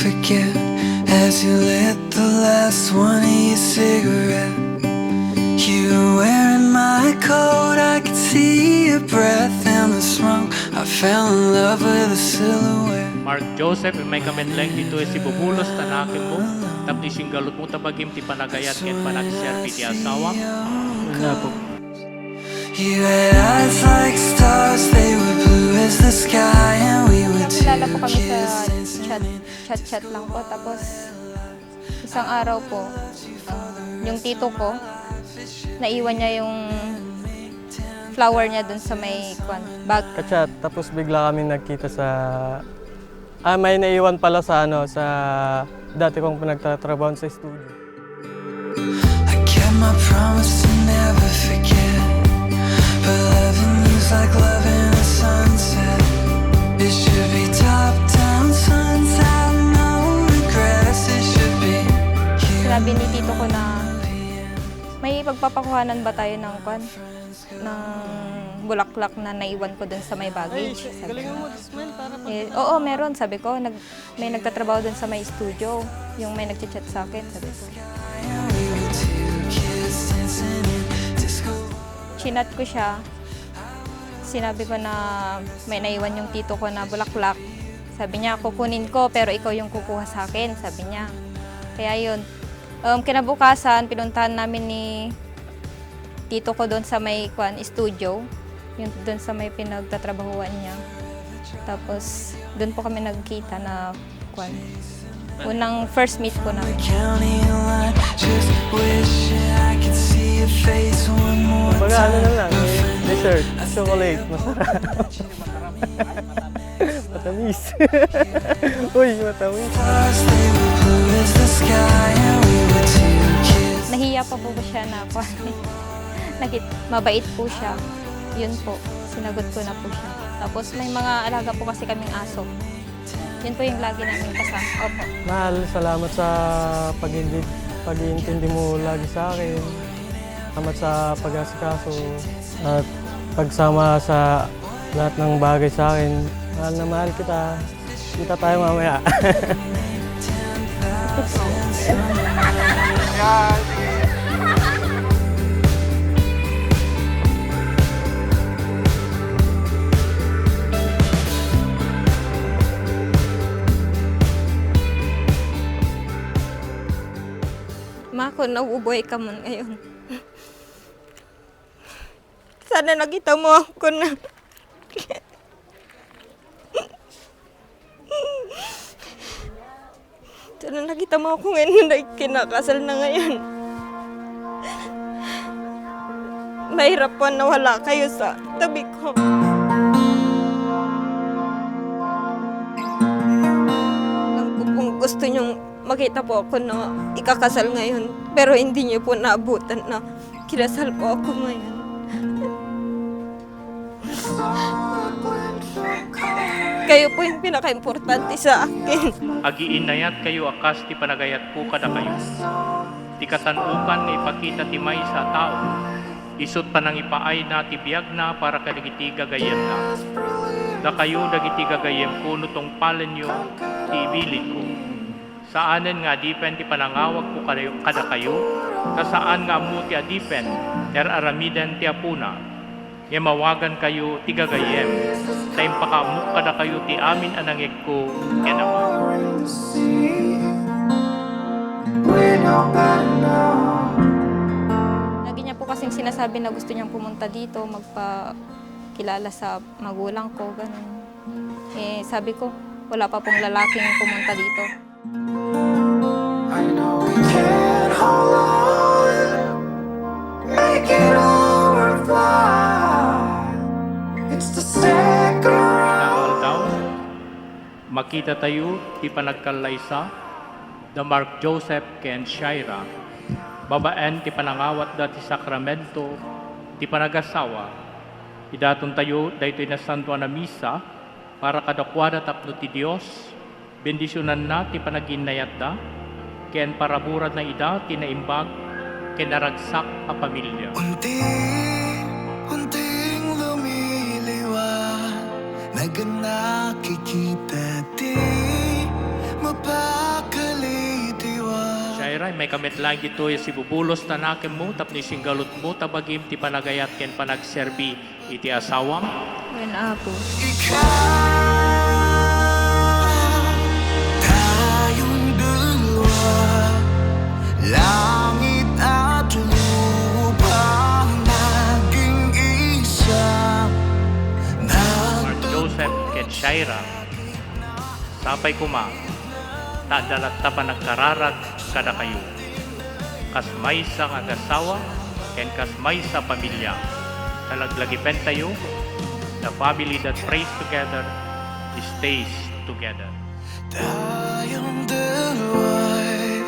forget as you lit the last one of your cigarette. You were wearing my coat, I could see your breath in the smoke. I fell in love with a silhouette. Mark Joseph, may kamenleng dito si bubulos tanakin mo. Tapos yung galot mo tabagim ti panagayat ken panagserbi ti asawa. Wala po. You had eyes like stars, they were blue as the sky, and we were two Nakilala po kami sa kids chat lang po. Tapos isang araw po, yung tito ko, naiwan niya yung flower niya dun sa may bag. Kachat, tapos bigla kami nagkita sa... may naiwan pala sa sa dati kong pinagtatrabaho sa studio. I kept my promise to never forget, but loving you's like loving a sunset. It should be top down, suns have no regrets. It should be you. Sinabi ni tito ko na may pagpapakuhanan ba tayo ng ng bulaklak na naiwan ko dun sa may baggage. Sabi ko. Oo, meron. Sabi ko, may nagtatrabaho dun sa may studio. Yung may nagchat sa akin. Sabi ko. Chinat ko siya. Sinabi ko na may naiwan yung tito ko na bulaklak. Sabi niya, kukunin ko pero ikaw yung kukuha sa akin. Sabi niya. Kaya yun. Kinabukasan, pinuntahan namin ni tito ko doon sa may studio. Yung doon sa may pinagtatrabahuan niya. Tapos, doon po kami nagkita na unang first meet ko namin. Baga ano na lang, dessert, chocolate, masarap. Matamis. Uy, matamis. Nahiya pa po siya na mabait po siya. Yun po, sinagot ko na po siya. Tapos may mga alaga po kasi kaming aso. Yun po yung lagi namin kasama. Opo. Mahal, salamat sa pag-iintindi mo lagi sa akin. Salamat sa pag-asikaso at pagsama sa lahat ng bagay sa akin. Mahal na mahal kita. Kita tayo mamaya. Ma, kung nauubuhay ka man ngayon. Sana nakita mo ako na. Sana nakita mo ako ngayon na kinakasal na ngayon. Mahirap po na wala kayo sa tabi ko. Kung gusto niyong makita po ako na ikakasal ngayon, pero hindi niyo po naabutan na kinasal po ako ngayon. Kayo po yung pinaka-importante sa akin. Agiinayat kayo akas ti panagayat po kada kayo. Ti katanukan ipakita ti may sa tao. Isut pa nang ipaay na ti biyag na para kadagiti gagayem na. Da kayo dagiti gagayem ko nutong palen nyo ti ibilit ko. Saanen nga dipen ti panangawag ko kada kayo, kasaan nga mo ti adipen, aramiden ti apuna, e mawagan kayo ti gagayem, tayo pakamuk kada kayo ti amin anangig ko, kenamo. Lagi niya po kasing sinasabi na gusto niyang pumunta dito, magpakilala sa magulang ko, ganun. Eh, sabi ko, wala pa pong lalaking pumunta dito. I know we can hold on, make it overflow. It's the second round. Daw, makita tayo ti panagkalaysa, da Mark Joseph ken Shaira, babaen ti panangawat da ti sakramento, ti panagasawa, idaton tayo daytoy na santo na misa, para kadakwada tapno ti Dios, bendisyonan na ti panaginayat da, ken paraburad na ida ti naimbag, ken naragsak a pamilya. Unting lumiliwa, nakikita di mapakalitiwa. Shaira, may kamit lagi to si bubulos na nakin mo, tapos singgalot mo, tabagim ti panagayat ken panagserbi iti asawam. When apo. Tayong dalawa, langit at lupa, naging isa. Mark Joseph ken Shaira, sapay kuma, tadalat ta pa nagkararat kada kayo. Kasmay sa kagasawa, ken kasmay sa pamilya. Talaglagipin tayo, the family that prays together, stays together. Tayong dalawa'y